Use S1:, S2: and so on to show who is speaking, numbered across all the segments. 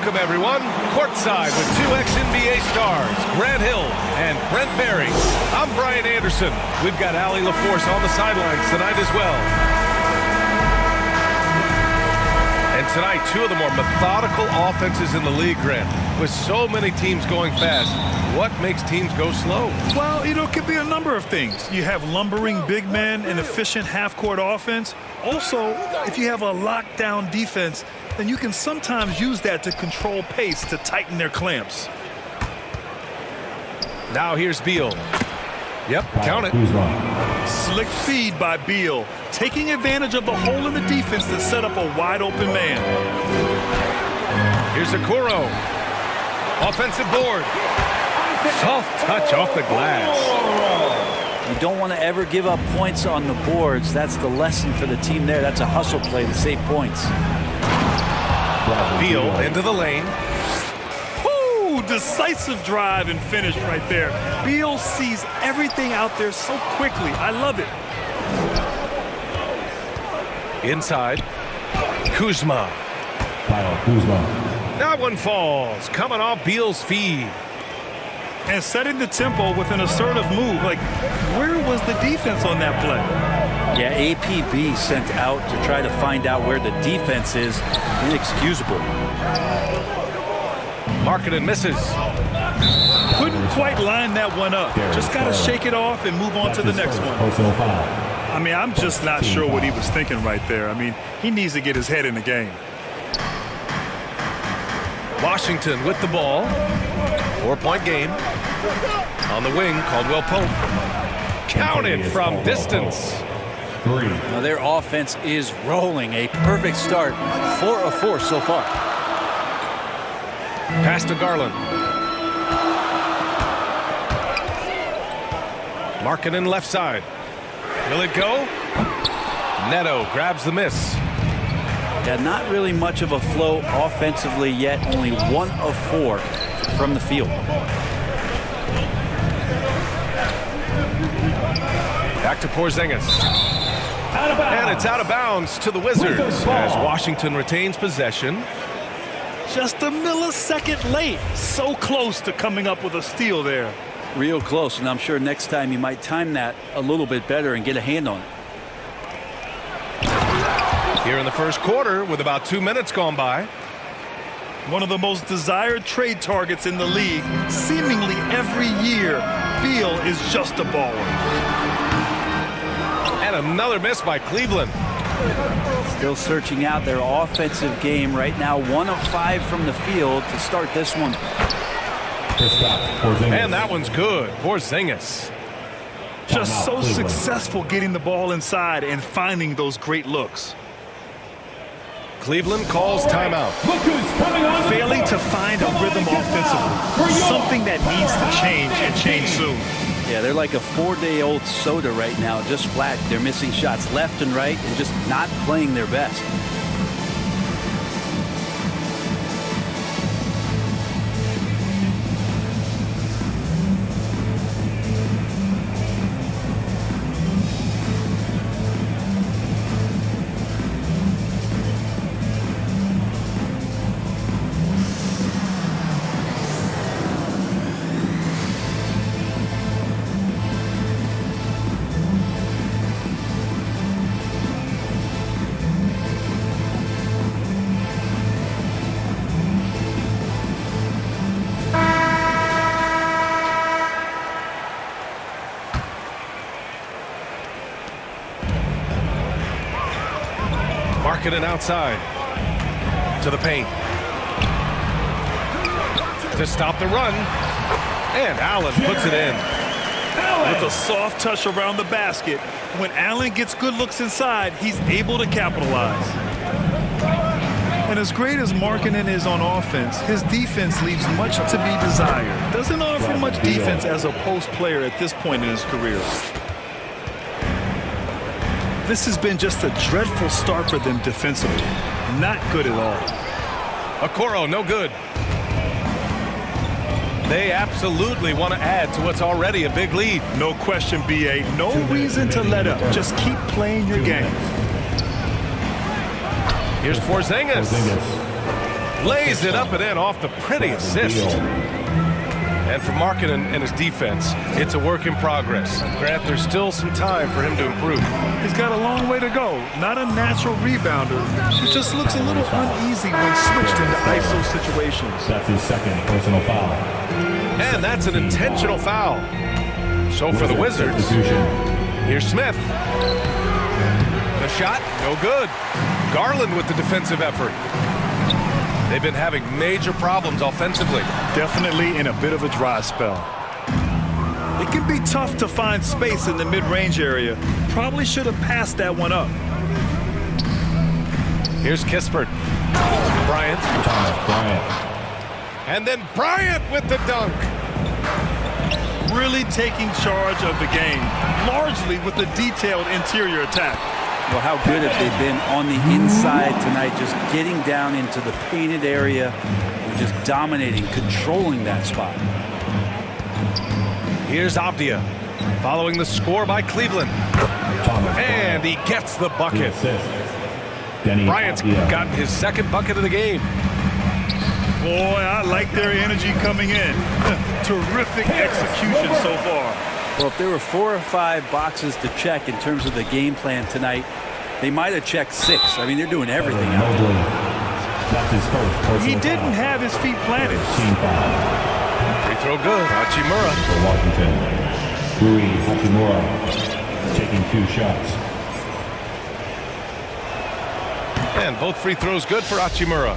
S1: Welcome, everyone. Courtside with two ex-NBA stars, Grant Hill and Brent Barry. I'm Brian Anderson. We've got Allie LaForce on the sidelines tonight as well. And tonight, two of the more methodical offenses in the league, Grant. With so many teams going fast, what makes teams go slow?
S2: Well, it could be a number of things. You have lumbering big men and efficient half-court offense. Also, if you have a lockdown defense, then you can sometimes use that to control pace to tighten their clamps.
S1: Now here's Beal. Yep, count it.
S2: Slick feed by Beal, taking advantage of the hole in the defense to set up a wide-open man.
S1: Here's Okoro. Offensive board. Soft touch off the glass.
S3: You don't want to ever give up points on the boards. That's the lesson for the team there. That's a hustle play to save points.
S1: Beal into the lane.
S2: Ooh, decisive drive and finish right there. Beal sees everything out there so quickly. I love it.
S1: Inside. Kuzma. That one falls. Coming off Beal's feed.
S2: And setting the tempo with an assertive move. Like, where was the defense on that play?
S3: Yeah, APB sent out to try to find out where the defense is. Inexcusable.
S1: Markkanen misses.
S2: Couldn't quite line that one up. Just got to shake it off and move on to the next one. I mean, I'm just not sure what he was thinking right there. I mean, he needs to get his head in the game.
S1: Washington with the ball. 4-point game. On the wing, Caldwell Pope. Counted from distance.
S3: Now their offense is rolling. A perfect start. 4 of 4 so far.
S1: Pass to Garland. Markkanen left side. Will it go? Neto grabs the miss.
S3: Yeah, not really much of a flow offensively yet. Only 1 of 4 from the field.
S1: Back to Porzingis. And it's out of bounds to the Wizards as Washington retains possession.
S2: Just a millisecond late. So close to coming up with a steal there.
S3: Real close, and I'm sure next time you might time that a little bit better and get a hand on it.
S1: Here in the first quarter with about 2 minutes gone by.
S2: One of the most desired trade targets in the league. Seemingly every year, Beal is just a baller.
S1: And another miss by Cleveland.
S3: Still searching out their offensive game right now. 1 of 5 from the field to start this one.
S1: And that one's good. Porzingis.
S2: Just so successful getting the ball inside and finding those great looks.
S1: Cleveland calls timeout.
S2: Failing to find a rhythm offensively. Something that needs to change and change soon.
S3: Yeah, they're like a 4-day-old soda right now, just flat. They're missing shots left and right and just not playing their best.
S1: Markkanen outside to the paint to stop the run, and Allen puts it in.
S2: With a soft touch around the basket, when Allen gets good looks inside, he's able to capitalize. And as great as Markkanen is on offense, his defense leaves much to be desired. Doesn't offer much defense as a post player at this point in his career. This has been just a dreadful start for them defensively. Not good at all.
S1: Okoro, no good. They absolutely want to add to what's already a big lead.
S2: No question, B.A. No reason to let up. Just keep playing your game.
S1: Here's Porzingis. Lays it up and in off the pretty assist. And for Markin and his defense, it's a work in progress. Grant, there's still some time for him to improve.
S2: He's got a long way to go. Not a natural rebounder. He just looks a little uneasy when switched into ISO situations.
S4: That's his second personal foul.
S1: And that's an intentional foul. So for the Wizards, here's Smith. The shot, no good. Garland with the defensive effort. They've been having major problems offensively.
S2: Definitely in a bit of a dry spell. It can be tough to find space in the mid-range area. Probably should have passed that one up.
S1: Here's Kispert. Bryant.
S4: Thomas Bryant.
S1: And then Bryant with the dunk.
S2: Really taking charge of the game, largely with the detailed interior attack.
S3: Well, how good have they been on the inside tonight, just getting down into the painted area and just dominating, controlling that spot.
S1: Here's Avdia, following the score by Cleveland. And he gets the bucket. Bryant's gotten his second bucket of the game.
S2: Boy, I like their energy coming in. Terrific execution so far.
S3: Well, if there were 4 or 5 boxes to check in terms of the game plan tonight, they might have checked 6. I mean, they're doing everything out there.
S4: That's his first.
S2: He didn't have his feet planted.
S4: Team foul.
S1: Free throw good. Hachimura.
S4: For Washington, Rui Hachimura taking 2 shots.
S1: And both free throws good for Hachimura.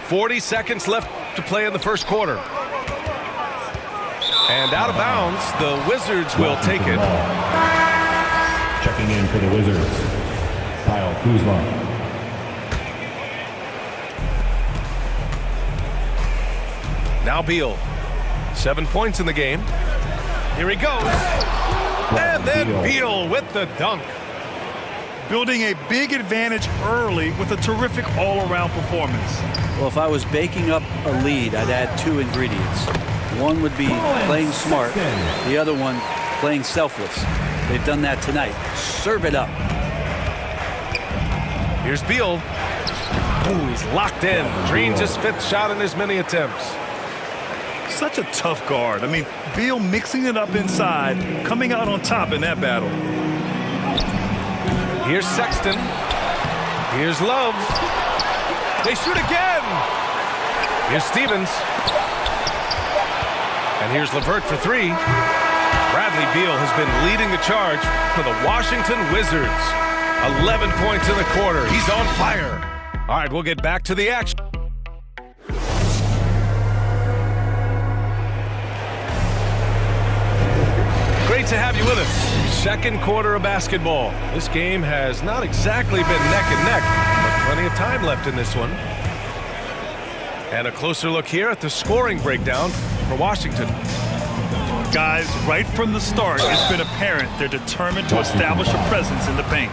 S1: 40 seconds left to play in the first quarter. And out of bounds, the Wizards will take it.
S4: Checking in for the Wizards, Kyle Kuzma.
S1: Now Beal. 7 points in the game. Here he goes. And then Beal with the dunk.
S2: Building a big advantage early with a terrific all-around performance.
S3: Well, if I was baking up a lead, I'd add 2 ingredients. One would be playing smart. The other one, playing selfless. They've done that tonight. Serve it up.
S1: Here's Beal. Ooh, he's locked in. Drains his 5th shot in as many attempts.
S2: Such a tough guard. I mean, Beal mixing it up inside, coming out on top in that battle.
S1: Here's Sexton. Here's Love. They shoot again. Here's Stevens. And here's LeVert for 3. Bradley Beal has been leading the charge for the Washington Wizards. 11 points in the quarter. He's on fire. All right, we'll get back to the action. Great to have you with us. Second quarter of basketball. This game has not exactly been neck and neck, but plenty of time left in this one. And a closer look here at the scoring breakdown for Washington.
S2: Guys, right from the start, it's been apparent they're determined to establish a presence in the paint.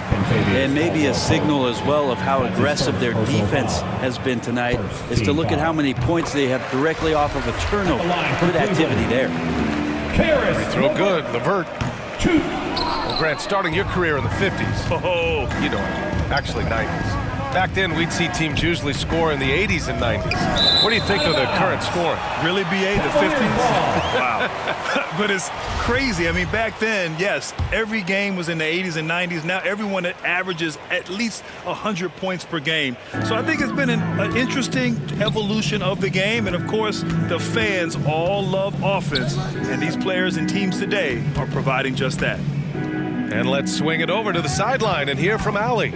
S3: And maybe a signal as well of how aggressive their defense has been tonight is to look at how many points they have directly off of a turnover. Good activity there.
S1: Free throw good. LeVert. Well, Grant, starting your career in the 50s.
S2: Oh,
S1: You know, actually 90s. Back then, we'd see teams usually score in the 80s and 90s. What do you think of the current scoring?
S2: really, BA, the 50s? Wow. But it's crazy. I mean, back then, yes, every game was in the 80s and 90s. Now everyone averages at least 100 points per game. So I think it's been an interesting evolution of the game. And, of course, the fans all love offense. And these players and teams today are providing just that.
S1: And let's swing it over to the sideline and hear from Allie.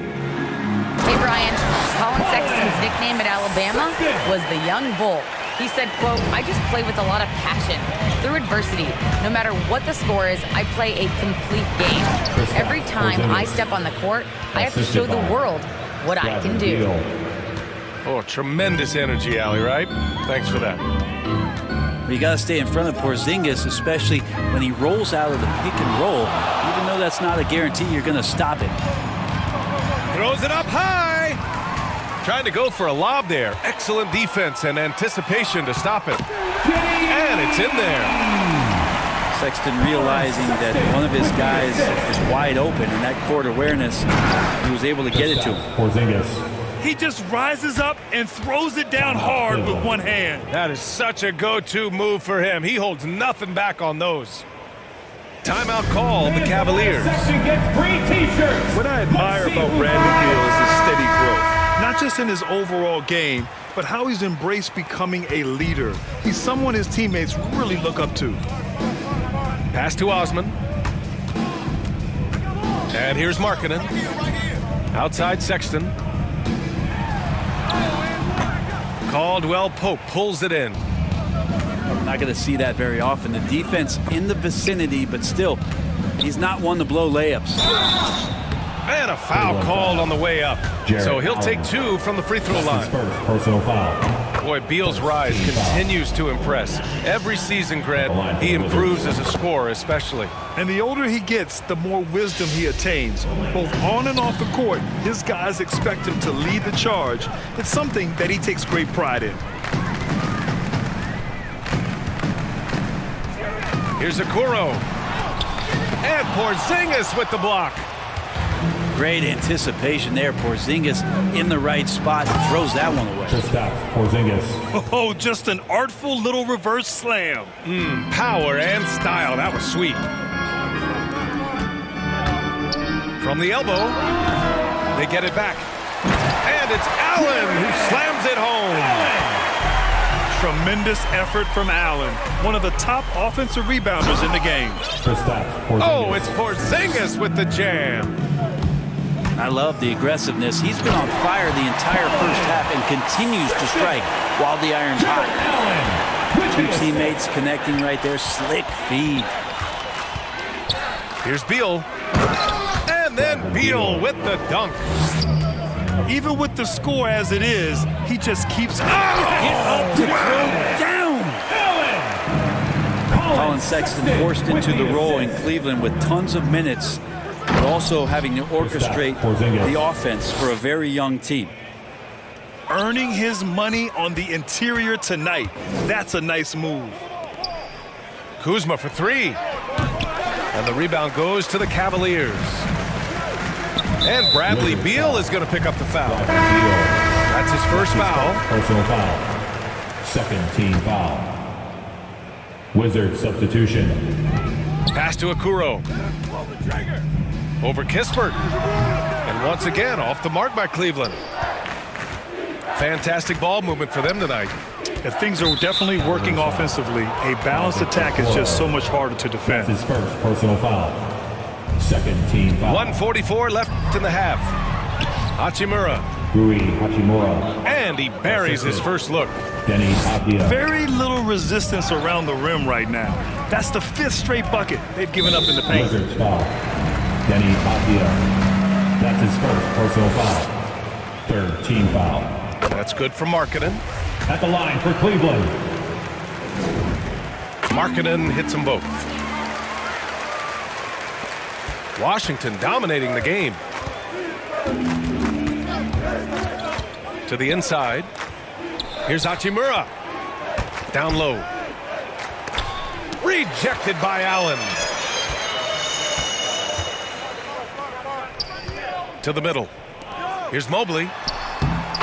S5: Hey, Brian, Colin Sexton's nickname at Alabama was the Young Bull. He said, quote, I just play with a lot of passion. Through adversity, no matter what the score is, I play a complete game. Every time I step on the court, I have to show the world what I can do.
S1: Oh, tremendous energy, Allie, right? Thanks for that.
S3: You got to stay in front of Porzingis, especially when he rolls out of the pick and roll. Even though that's not a guarantee, you're going to stop it.
S1: Throws it up high. Trying to go for a lob there. Excellent defense and anticipation to stop it. And it's in there.
S3: Sexton realizing that one of his guys is wide open, and that court awareness, he was able to get it to him.
S4: Porzingis.
S2: He just rises up and throws it down hard with one hand.
S1: That is such a go-to move for him. He holds nothing back on those. Timeout call, the Cavaliers.
S2: What I admire about Bradley Beal is his steady growth. Not just in his overall game, but how he's embraced becoming a leader. He's someone his teammates really look up to.
S1: Pass to Osman. And here's Markkanen. Outside Sexton. Caldwell Pope pulls it in.
S3: Not going to see that very often. The defense in the vicinity, but still, he's not one to blow layups.
S1: And a foul called on the way up. So he'll take 2 from the free throw line.
S4: First personal foul.
S1: Boy, Beal's rise continues to impress. Every season, Grant, he improves as a scorer especially.
S2: And the older he gets, the more wisdom he attains. Both on and off the court, his guys expect him to lead the charge. It's something that he takes great pride in.
S1: Here's Okoro. And Porzingis with the block.
S3: Great anticipation there. Porzingis in the right spot, throws that one away.
S4: Porzingis.
S2: Oh, just an artful little reverse slam.
S1: Power and style. That was sweet. From the elbow, they get it back. And it's Allen who slams it home.
S2: Tremendous effort from Allen, one of the top offensive rebounders in the game.
S1: Oh, it's Porzingis with the jam.
S3: I love the aggressiveness. He's been on fire the entire first half and continues to strike while the iron's hot. 2 teammates connecting right there. Slick feed.
S1: Here's Beal. And then Beal with the dunk.
S2: Even with the score as it is, he just keeps
S3: Get up to throw down. Colin Sexton forced into the role in Cleveland with tons of minutes, but also having to orchestrate the offense for a very young team.
S2: earning his money on the interior tonight. That's a nice move.
S1: Kuzma for 3. And the rebound goes to the Cavaliers. And Bradley Beal is going to pick up the foul. That's his first foul.
S4: Personal foul. Second team foul. Wizard substitution.
S1: Pass to Okoro. Over Kispert. And once again, off the mark by Cleveland. Fantastic ball movement for them tonight.
S2: If things are definitely working offensively, a balanced attack is just so much harder to defend.
S4: That's his first personal foul. Second team foul.
S1: 1:44 left in the half. Hachimura.
S4: Rui Hachimura.
S1: And he buries his first look.
S4: Denny Avdia.
S2: Very little resistance around the rim right now. That's the 5th straight bucket they've given up in the paint.
S4: Wizards foul. Denny Avdia. That's his first personal foul. Third team foul.
S1: That's good for Markkanen.
S4: At the line for Cleveland.
S1: Markkanen hits them both. Washington dominating the game. To the inside. Here's Hachimura. Down low. Rejected by Allen. To the middle. Here's Mobley.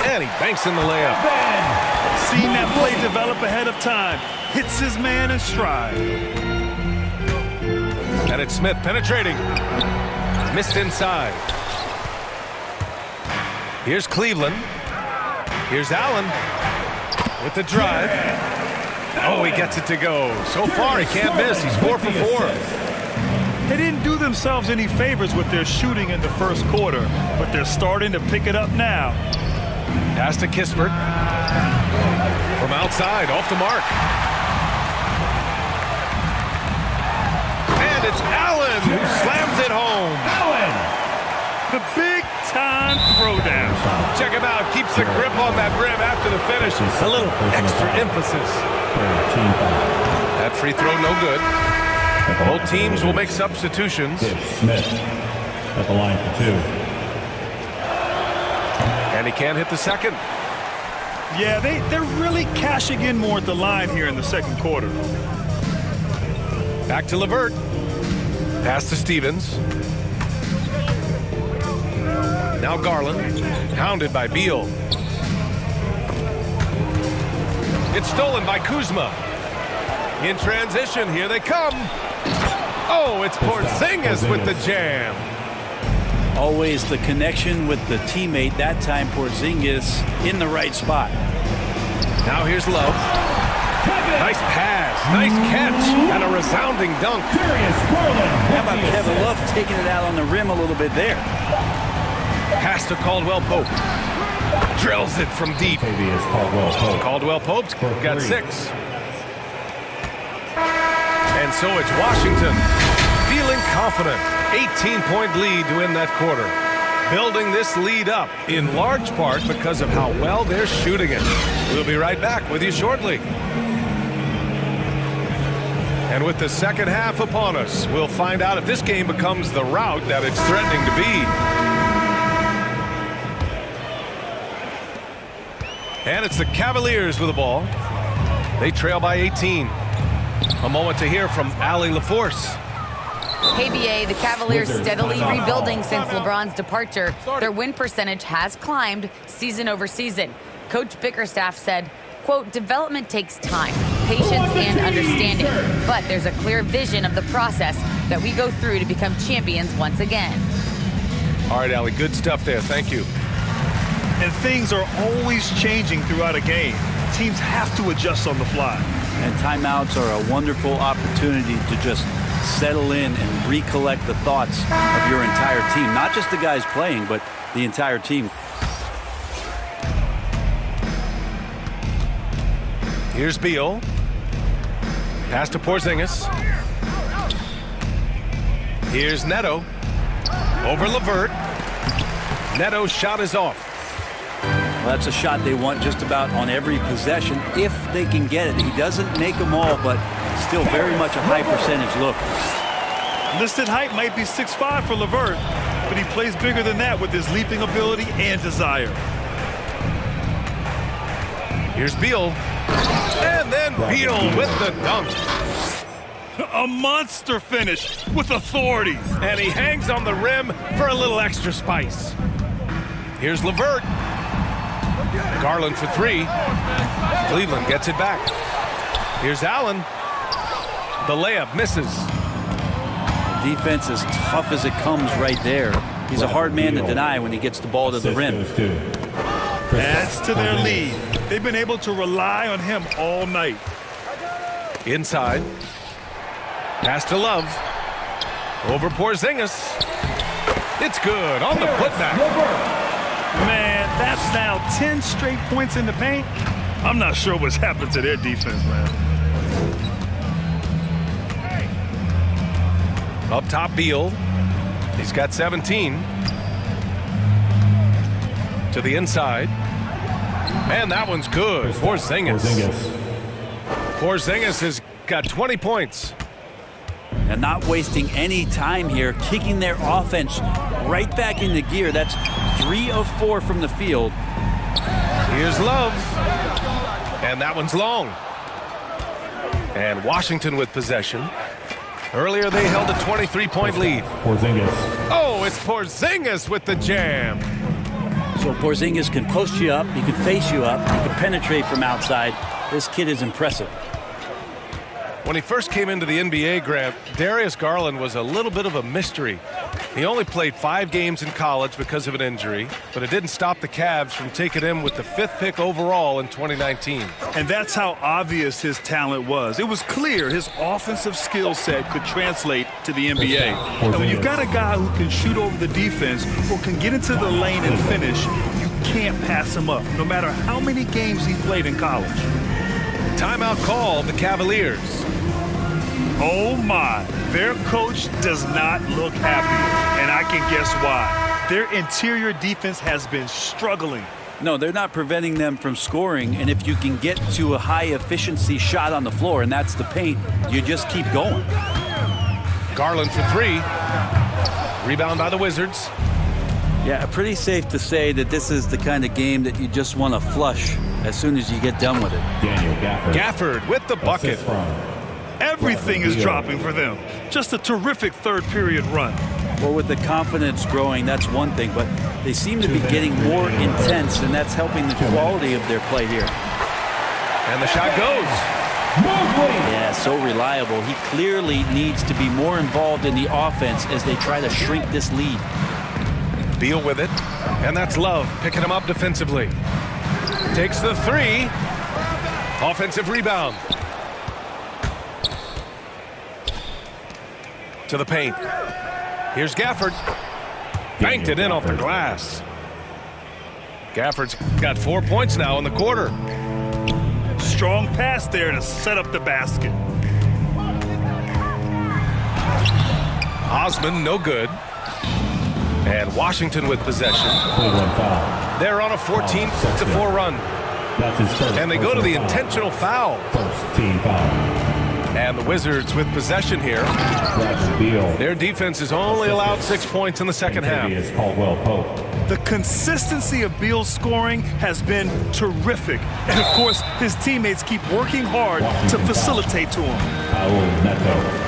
S1: And he banks in the layup.
S2: Seen that play develop ahead of time. Hits his man in stride.
S1: And it's Smith penetrating. Missed inside. Here's Cleveland. Here's Allen with the drive. Oh, he gets it to go. So far, he can't miss. He's 4 for 4.
S2: They didn't do themselves any favors with their shooting in the first quarter, but they're starting to pick it up now.
S1: Pass to Kispert. From outside, off the mark. And it's Allen who slams it home.
S2: The big-time throwdown.
S1: Check him out. Keeps the grip on that rim after the finish. A little extra emphasis.
S4: Third team foul.
S1: That free throw no good. Both teams will make substitutions.
S4: Smith at the line for 2.
S1: And he can't hit the second.
S2: Yeah, they're really cashing in more at the line here in the second quarter.
S1: Back to Levert. Pass to Stevens. Now Garland, hounded by Beal. It's stolen by Kuzma. In transition, here they come. Oh, it's Porzingis with the jam.
S3: Always the connection with the teammate. That time Porzingis in the right spot.
S1: Now here's Love. Nice pass, nice catch, and a resounding dunk.
S3: How about Kevin Love taking it out on the rim a little bit there?
S1: Pass to Caldwell Pope. Drills it from deep. Caldwell Pope's got 6. And so it's Washington feeling confident. 18-point lead to win that quarter. Building this lead up in large part because of how well they're shooting it. We'll be right back with you shortly. And with the second half upon us, we'll find out if this game becomes the rout that it's threatening to be. And it's the Cavaliers with the ball. They trail by 18. A moment to hear from Allie LaForce.
S5: Hey, BA, the Cavaliers steadily rebuilding since LeBron's departure. Their win percentage has climbed season over season. Coach Bickerstaff said, quote, development takes time, patience, and understanding. But there's a clear vision of the process that we go through to become champions once again.
S1: All right, Allie, good stuff there. Thank you.
S2: And things are always changing throughout a game. Teams have to adjust on the fly.
S3: And timeouts are a wonderful opportunity to just settle in and recollect the thoughts of your entire team. Not just the guys playing, but the entire team.
S1: Here's Beal. Pass to Porzingis. Here's Neto. Over Levert. Neto's shot is off.
S3: Well, that's a shot they want just about on every possession if they can get it. He doesn't make them all, but still very much a high percentage look.
S2: Listed height might be 6'5" for Levert, but he plays bigger than that with his leaping ability and desire.
S1: Here's Beal. And then Beal with the dunk.
S2: A monster finish with authority.
S1: And he hangs on the rim for a little extra spice. Here's Levert. Garland for 3. Cleveland gets it back. Here's Allen. The layup misses.
S3: Defense as tough as it comes right there. He's a hard man to deny when he gets the ball to the rim.
S2: Adds to their lead. They've been able to rely on him all night.
S1: Inside. Pass to Love. Over Porzingis. It's good on the putback.
S2: Man, that's now 10 straight points in the paint. I'm not sure what's happened to their defense, man.
S1: Up top, Beal. He's got 17. To the inside. Man, that one's good. Porzingis. Porzingis has got 20 points.
S3: And not wasting any time here, kicking their offense right back into gear. That's 3 of 4 from the field.
S1: Here's Love. And that one's long. And Washington with possession. Earlier they held a 23-point lead.
S4: Porzingis.
S1: Oh, it's Porzingis with the jam.
S3: So Porzingis can post you up, he can face you up, he can penetrate from outside. This kid is impressive.
S1: When he first came into the NBA, Grant, Darius Garland was a little bit of a mystery. He only played 5 games in college because of an injury, but it didn't stop the Cavs from taking him with the 5th pick overall in 2019.
S2: And that's how obvious his talent was. It was clear his offensive skill set could translate to the NBA. And when you've got a guy who can shoot over the defense or can get into the lane and finish, you can't pass him up, no matter how many games he played in college.
S1: Timeout call, the Cavaliers.
S2: Oh my, their coach does not look happy, and I can guess why. Their interior defense has been struggling.
S3: No, they're not preventing them from scoring, and if you can get to a high-efficiency shot on the floor, and that's the paint, you just keep going.
S1: Garland for 3. Rebound by the Wizards.
S3: Yeah, pretty safe to say that this is the kind of game that you just want to flush as soon as you get done with it.
S4: Daniel Gafford.
S1: Gafford with the bucket.
S2: Everything is dropping for them. Just a terrific third period run.
S3: Well, with the confidence growing, that's one thing, but they seem to be getting more intense, and that's helping the quality of their play here.
S1: And the shot goes.
S3: Yeah, so reliable. He clearly needs to be more involved in the offense as they try to shrink this lead.
S1: Beal with it, and that's Love picking him up defensively. Takes the three. Offensive rebound. To the paint. Here's Gafford. Banked it in off the glass. Gafford's got 4 points now in the quarter.
S2: Strong pass there to set up the basket.
S1: Osman, no good. And Washington with possession. They're on a 14-4 run.
S4: That's his first.
S1: And they go to the intentional foul.
S4: First team foul.
S1: And the Wizards with possession here. Their defense has only allowed 6 points in the second half.
S2: The consistency of Beal's scoring has been terrific. And of course, his teammates keep working hard to facilitate to him.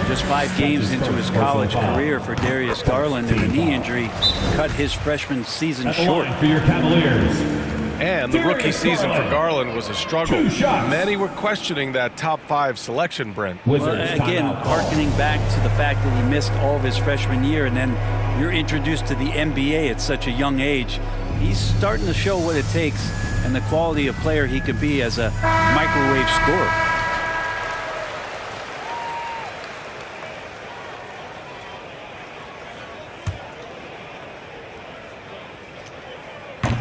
S3: Just 5 games into his college career for Darius Garland, and a knee injury cut his freshman season short.
S4: For your Cavaliers.
S1: And the rookie season for Garland was a struggle. Many were questioning that top 5 selection, Brent.
S3: Well, again, hearkening back to the fact that he missed all of his freshman year, and then you're introduced to the NBA at such a young age. He's starting to show what it takes and the quality of player he could be as a microwave scorer.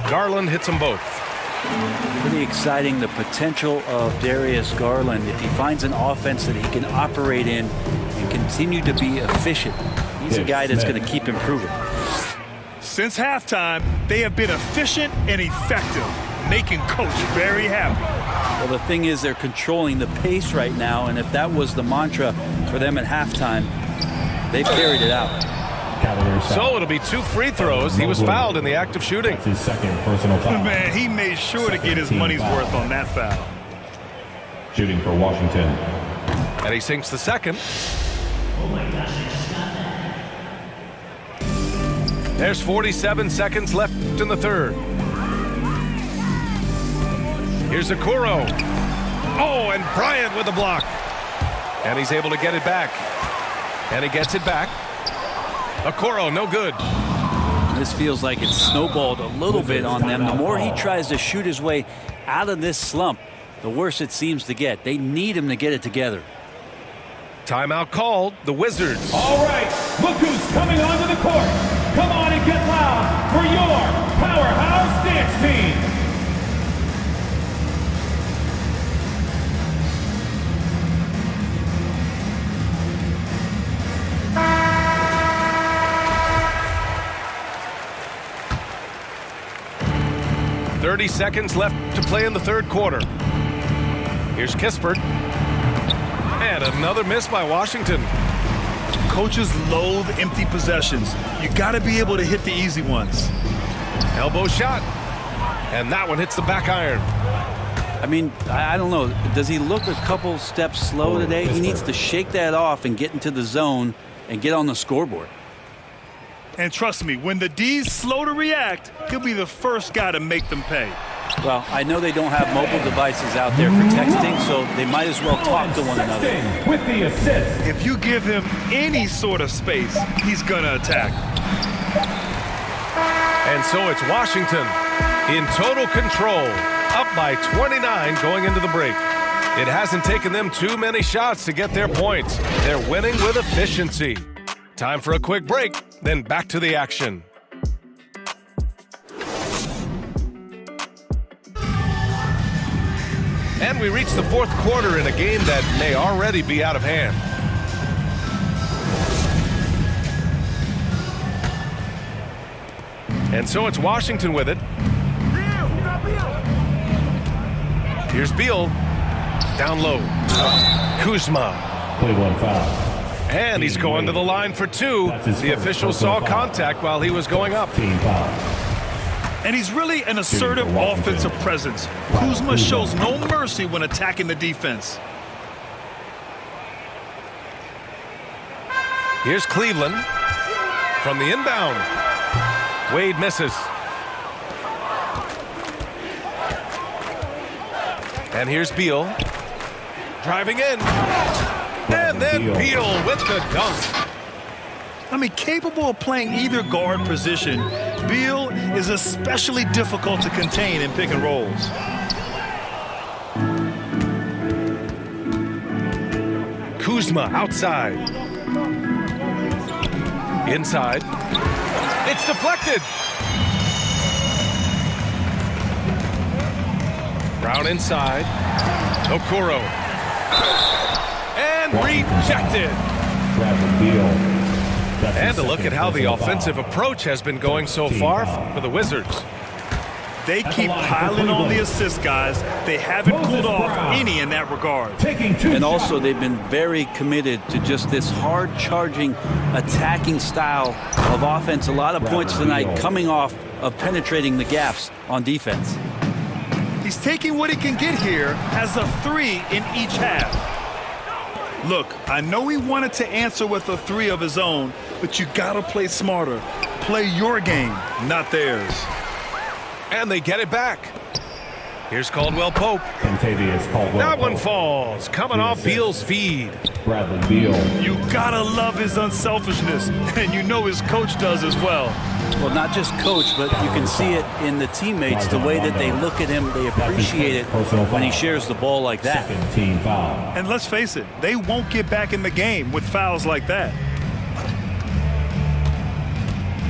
S1: Garland hits them both.
S3: Pretty exciting, the potential of Darius Garland. If he finds an offense that he can operate in and continue to be efficient, he's a guy that's going to keep improving.
S2: Since halftime, they have been efficient and effective, making Coach very happy.
S3: Well, the thing is, they're controlling the pace right now, and if that was the mantra for them at halftime, they've carried it out.
S1: So it'll be 2 free throws. He was fouled in the act of shooting.
S4: That's his second personal foul.
S2: Man, he made sure to get his money's worth on that foul.
S4: Shooting for Washington.
S1: And he sinks the second. There's 47 seconds left in the third. Here's Okoro. Oh, and Bryant with the block. And he's able to get it back. And he gets it back. Okoro, no good.
S3: This feels like it's snowballed a little bit on them. The more he tries to shoot his way out of this slump, the worse it seems to get. They need him to get it together.
S1: Timeout called. The Wizards.
S4: All right, look who's coming onto the court. Come on and get loud for your powerhouse dance team.
S1: .30 seconds left to play in the third quarter. Here's Kispert. And another miss by Washington.
S2: Coaches loathe empty possessions. You got to be able to hit the easy ones.
S1: Elbow shot. And that one hits the back iron.
S3: I mean, I don't know. Does he look a couple steps slow today? He needs to shake that off and get into the zone and get on the scoreboard.
S2: And trust me, when the D's slow to react, he'll be the first guy to make them pay.
S3: Well, I know they don't have mobile devices out there for texting, so they might as well talk to one another.
S4: With the assist.
S2: If you give him any sort of space, he's going to attack.
S1: And so it's Washington in total control, up by 29 going into the break. It hasn't taken them too many shots to get their points. They're winning with efficiency. Time for a quick break, then back to the action. And we reach the fourth quarter in a game that may already be out of hand. And so it's Washington with it. Here's Beal. Down low. Kuzma.
S4: Play one foul.
S1: And he's going to the line for 2. The official saw contact while he was going up.
S4: Team foul.
S2: And he's really an assertive offensive presence. Kuzma shows no mercy when attacking the defense.
S1: Here's Cleveland from the inbound. Wade misses. And here's Beal driving in. And then Beal with the dunk.
S2: I mean, capable of playing either guard position, Beal is especially difficult to contain in pick and rolls.
S1: Kuzma outside. Inside. It's deflected. Brown inside. Okoro. And rejected. And to look at how the offensive approach has been going so far for the Wizards.
S2: They keep piling on the assist, guys. They haven't cooled off any in that regard.
S3: And also, they've been very committed to just this hard-charging, attacking style of offense. A lot of points tonight coming off of penetrating the gaps on defense.
S2: He's taking what he can get here as a 3 in each half. Look, I know he wanted to answer with a 3 of his own, but you gotta play smarter. Play your game, not theirs.
S1: And they get it back. Here's Caldwell Pope. That one falls, coming off Beal's feed.
S4: Bradley Beal.
S2: You gotta love his unselfishness, and you know his coach does as well.
S3: Well, not just coach, but you can see it in the teammates, the way that they look at him. They appreciate it when he shares the ball like that.
S4: Second team foul.
S2: And let's face it, they won't get back in the game with fouls like that.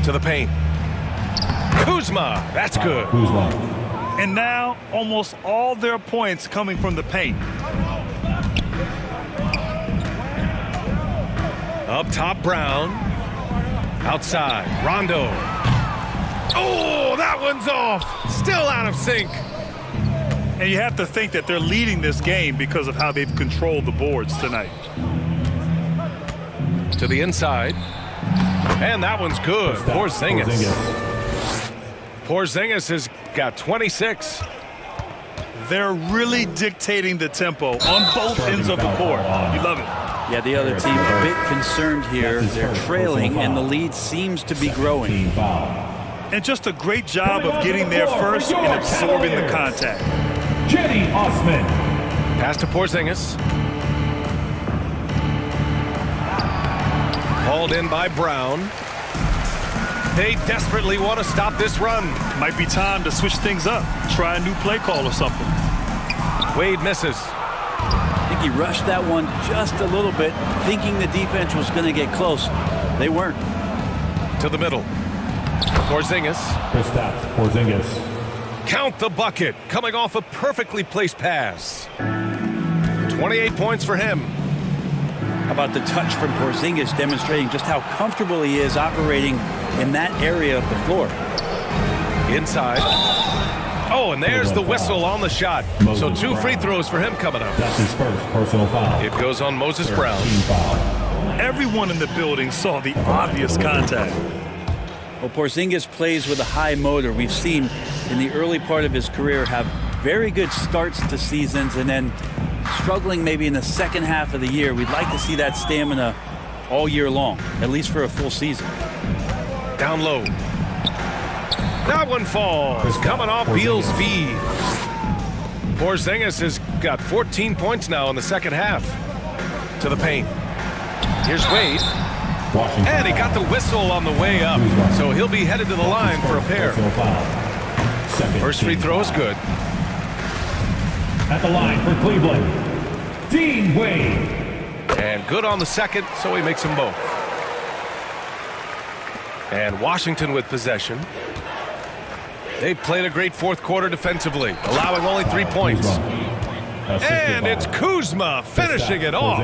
S1: To the paint. Kuzma, that's good.
S4: Kuzma.
S2: And now, almost all their points coming from the paint.
S1: Up top, Brown. Outside, Rondo. Oh, that one's off. Still out of sync.
S2: And you have to think that they're leading this game because of how they've controlled the boards tonight.
S1: To the inside. And that one's good. Porzingis. Porzingis has got 26.
S2: They're really dictating the tempo on both ends of the court. You love it.
S3: Yeah, the other team a bit concerned here. They're trailing, and the lead seems to be growing.
S2: And just a great job of getting there first and absorbing the contact.
S4: Jenny Osman.
S1: Pass to Porzingis. Hauled in by Brown. They desperately want to stop this run.
S2: Might be time to switch things up. Try a new play call or something.
S1: Wade misses.
S3: I think he rushed that one just a little bit, thinking the defense was going to get close. They weren't.
S1: To the middle. Porzingis.
S4: Kristaps Porzingis.
S1: Count the bucket. Coming off a perfectly placed pass. 28 points for him.
S3: How about the touch from Porzingis, demonstrating just how comfortable he is operating in that area of the floor.
S1: Inside. Oh, and there's the whistle on the shot. So 2 free throws for him coming up.
S4: That's his first personal foul.
S1: It goes on Moses Brown.
S4: Team foul.
S2: Everyone in the building saw the obvious contact.
S3: Well, Porzingis plays with a high motor. We've seen in the early part of his career have very good starts to seasons and then struggling maybe in the second half of the year. We'd like to see that stamina all year long, at least for a full season.
S1: Down low. That one falls. Coming off Beal's feed. Porzingis has got 14 points now in the second half. To the paint. Here's Wade. And he got the whistle on the way up. So he'll be headed to the line for a pair. First free throw is good.
S4: At the line for Cleveland, Dean Wade.
S1: And good on the second, so he makes them both. And Washington with possession. They played a great fourth quarter defensively, allowing only 3 points. And it's Kuzma finishing it off.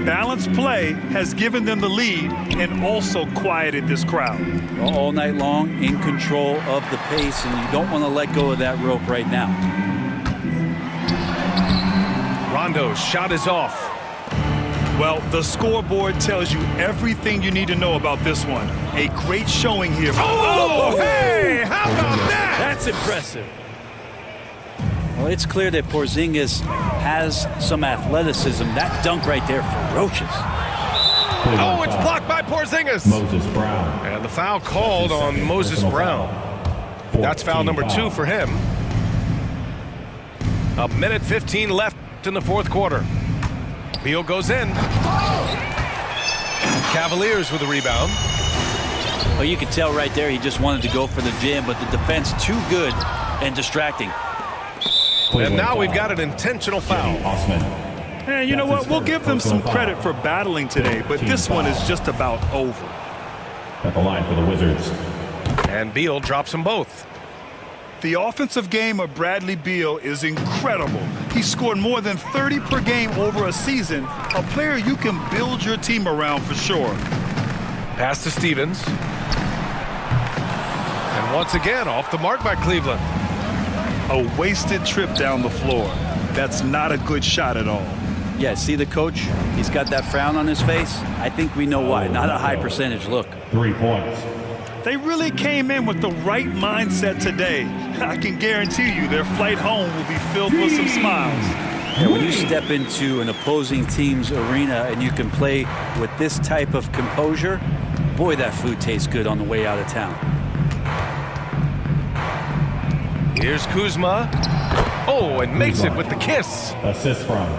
S2: Balanced play has given them the lead and also quieted this crowd.
S3: All night long, in control of the pace, and you don't want to let go of that rope right now.
S1: Rondo's shot is off.
S2: Well, the scoreboard tells you everything you need to know about this one. A great showing here.
S1: Oh, hey, how about that?
S3: That's impressive. Well, it's clear that Porzingis has some athleticism. That dunk right there, ferocious.
S1: Oh, it's blocked by Porzingis.
S4: Moses Brown.
S1: And the foul called on Moses Brown. That's foul number 2 for him. A minute 15 left in the fourth quarter. Beal goes in. Cavaliers with a rebound.
S3: Well, you could tell right there he just wanted to go for the jam, but the defense too good and distracting.
S1: And now we've got an intentional foul.
S2: And you know what? We'll give them some credit for battling today, but this one is just about over.
S4: At the line for the Wizards.
S1: And Beal drops them both.
S2: The offensive game of Bradley Beal is incredible. He scored more than 30 per game over a season, a player you can build your team around for sure.
S1: Pass to Stevens. And once again, off the mark by Cleveland.
S2: A wasted trip down the floor. That's not a good shot at all.
S3: Yeah, see the coach? He's got that frown on his face. I think we know why. Not a high percentage look.
S4: 3 points.
S2: They really came in with the right mindset today. I can guarantee you their flight home will be filled with some smiles.
S3: Yeah, when you step into an opposing team's arena and you can play with this type of composure, boy, that food tastes good on the way out of town.
S1: Here's Kuzma. Oh, and makes it with the kiss.
S4: Assist from.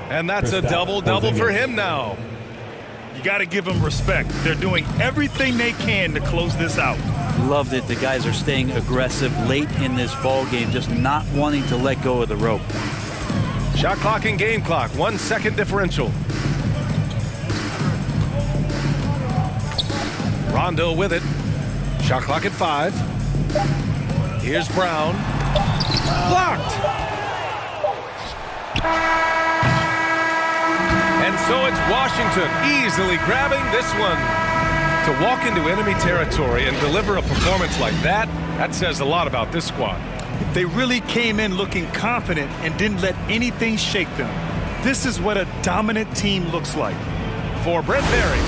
S1: And that's a double-double for him now.
S2: You got to give them respect. They're doing everything they can to close this out.
S3: Loved it. The guys are staying aggressive late in this ball game, just not wanting to let go of the rope.
S1: Shot clock and game clock, 1 second differential. Rondo with it. Shot clock at 5. Here's Brown. Blocked. And so it's Washington easily grabbing this one. To walk into enemy territory and deliver a performance like that, that says a lot about this squad.
S2: They really came in looking confident and didn't let anything shake them. This is what a dominant team looks like.
S1: For Brent Barry,